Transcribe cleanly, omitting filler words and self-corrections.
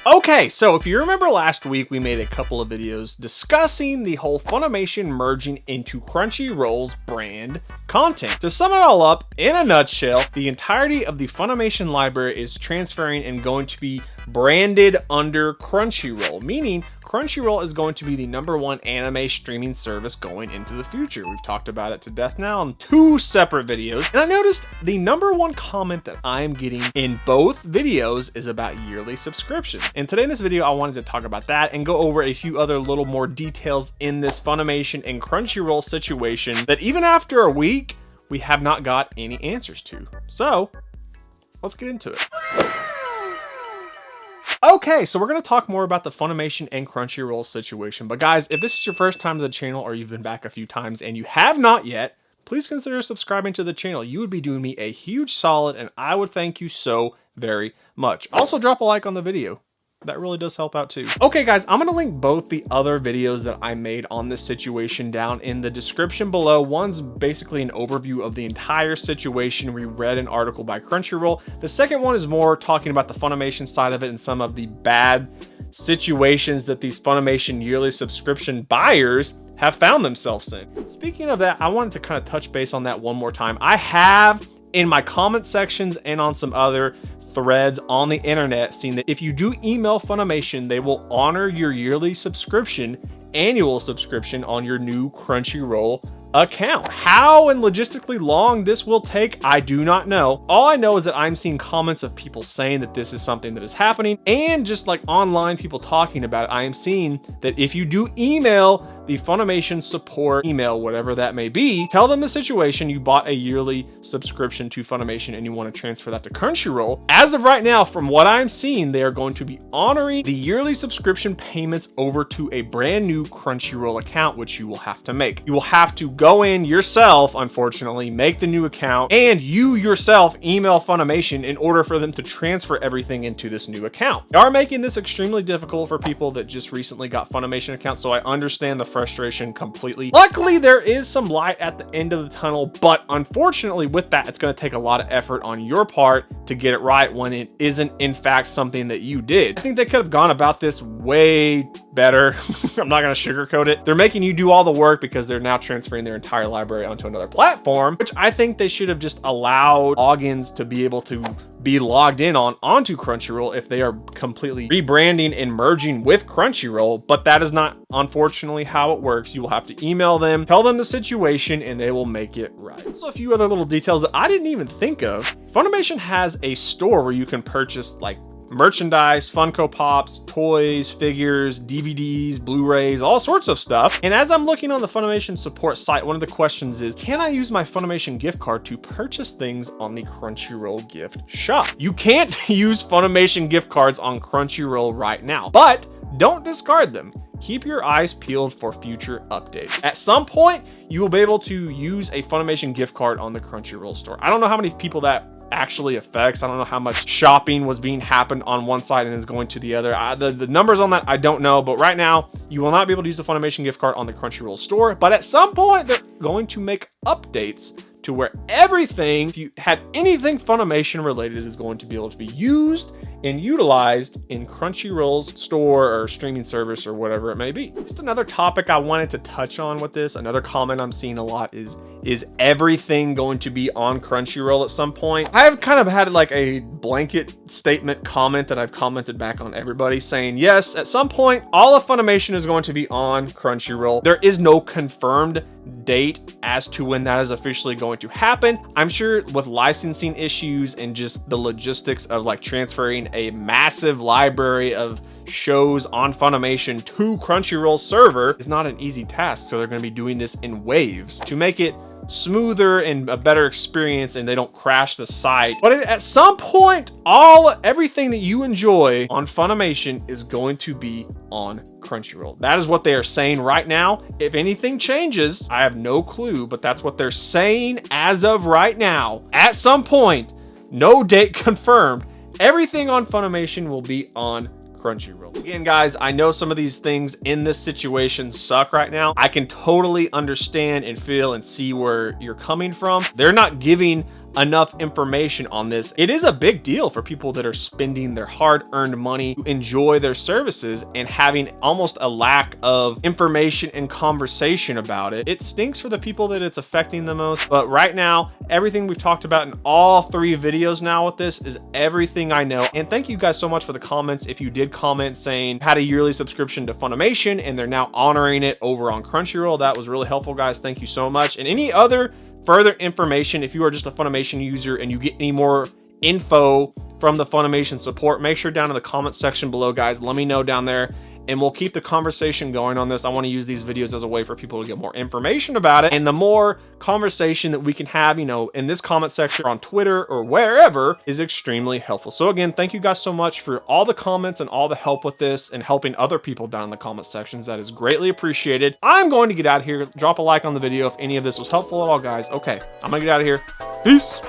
Okay, so if you remember last week, we made a couple of videos discussing the whole Funimation merging into Crunchyroll's brand content. To sum it all up, in a nutshell, the entirety of the Funimation library is transferring and going to be branded under Crunchyroll, meaning Crunchyroll is going to be the #1 anime streaming service going into the future. We've talked about it to death now in 2 separate videos, and I noticed the #1 comment that I am getting in both videos is about yearly subscriptions. And today in this video, I wanted to talk about that and go over a few other little more details in this Funimation and Crunchyroll situation that even after a week, we have not got any answers to. So, let's get into it. Okay, so we're going to talk more about the Funimation and Crunchyroll situation. But guys, if this is your first time to the channel or you've been back a few times and you have not yet, please consider subscribing to the channel. You would be doing me a huge solid and I would thank you so very much. Also drop a like on the video. That really does help out too. Okay guys, I'm gonna link both the other videos that I made on this situation down in the description below. One's basically an overview of the entire situation. We read an article by Crunchyroll. The second one is more talking about the Funimation side of it and some of the bad situations that these Funimation yearly subscription buyers have found themselves in. Speaking of that, I wanted to kind of touch base on that one more time. I have in my comment sections and on some other threads on the internet seen that if you do email Funimation, they will honor your yearly subscription, annual subscription on your new Crunchyroll account. How and logistically long this will take, I do not know. All I know is that I'm seeing comments of people saying that this is something that is happening, and just like online people talking about it, I am seeing that if you do email the Funimation support email, whatever that may be, tell them the situation, you bought a yearly subscription to Funimation and you want to transfer that to Crunchyroll. As of right now, from what I'm seeing, they are going to be honoring the yearly subscription payments over to a brand new Crunchyroll account, which you will have to make. You will have to go in yourself, unfortunately, make the new account, and you yourself email Funimation in order for them to transfer everything into this new account. They are making this extremely difficult for people that just recently got Funimation accounts, so I understand the frustration completely. Luckily, there is some light at the end of the tunnel, but unfortunately with that, it's going to take a lot of effort on your part to get it right when it isn't in fact something that you did. I think they could have gone about this way better. I'm not going to sugarcoat it. They're making you do all the work because they're now transferring their entire library onto another platform, which I think they should have just allowed logins to be able to be logged in onto Crunchyroll if they are completely rebranding and merging with Crunchyroll, but that is not unfortunately how it works. You will have to email them, tell them the situation, and they will make it right. So a few other little details that I didn't even think of. Funimation has a store where you can purchase like merchandise, Funko Pops, toys, figures, DVDs, Blu-rays, all sorts of stuff. And as I'm looking on the Funimation support site, one of the questions is, can I use my Funimation gift card to purchase things on the Crunchyroll gift shop? You can't use Funimation gift cards on Crunchyroll right now, but don't discard them. Keep your eyes peeled for future updates. At some point, you will be able to use a Funimation gift card on the Crunchyroll store. I don't know how many people that actually affects. I don't know how much shopping was being happened on one side and is going to the other. The numbers on that, I don't know, but right now you will not be able to use the Funimation gift card on the Crunchyroll store, but at some point they're going to make updates to where everything, if you had anything Funimation related, is going to be able to be used and utilized in Crunchyroll's store or streaming service or whatever it may be. Just another topic I wanted to touch on with this, another comment I'm seeing a lot is everything going to be on Crunchyroll at some point? I have kind of had like a blanket statement comment that I've commented back on everybody saying, yes, at some point, all of Funimation is going to be on Crunchyroll. There is no confirmed date as to when that is officially going to happen. I'm sure with licensing issues and just the logistics of like transferring a massive library of shows on Funimation to Crunchyroll server is not an easy task. So they're going to be doing this in waves to make it smoother and a better experience and they don't crash the site. But at some point, everything that you enjoy on Funimation is going to be on Crunchyroll. That is what they are saying right now. If anything changes, I have no clue, but that's what they're saying as of right now. At some point, no date confirmed, everything on Funimation will be on Crunchyroll. Again, guys, I know some of these things in this situation suck right now. I can totally understand and feel and see where you're coming from. They're not giving enough information on this. It is a big deal for people that are spending their hard-earned money to enjoy their services and having almost a lack of information and conversation about it. It stinks for the people that it's affecting the most, but right now, everything we've talked about in all 3 videos now with this is everything I know. And thank you guys so much for the comments. If you did comment saying had a yearly subscription to Funimation and they're now honoring it over on Crunchyroll, that was really helpful, guys. Thank you so much. And any other further information, if you are just a Funimation user and you get any more info from the Funimation support, make sure down in the comment section below, guys, let me know down there, and we'll keep the conversation going on this. I want to use these videos as a way for people to get more information about it, and the more conversation that we can have, you know, in this comment section, on Twitter, or wherever, is extremely helpful. So again, thank you guys so much for all the comments and all the help with this and helping other people down in the comment sections. That is greatly appreciated. I'm going to get out of here. Drop a like on the video if any of this was helpful at all, guys. Okay, I'm gonna get out of here. Peace.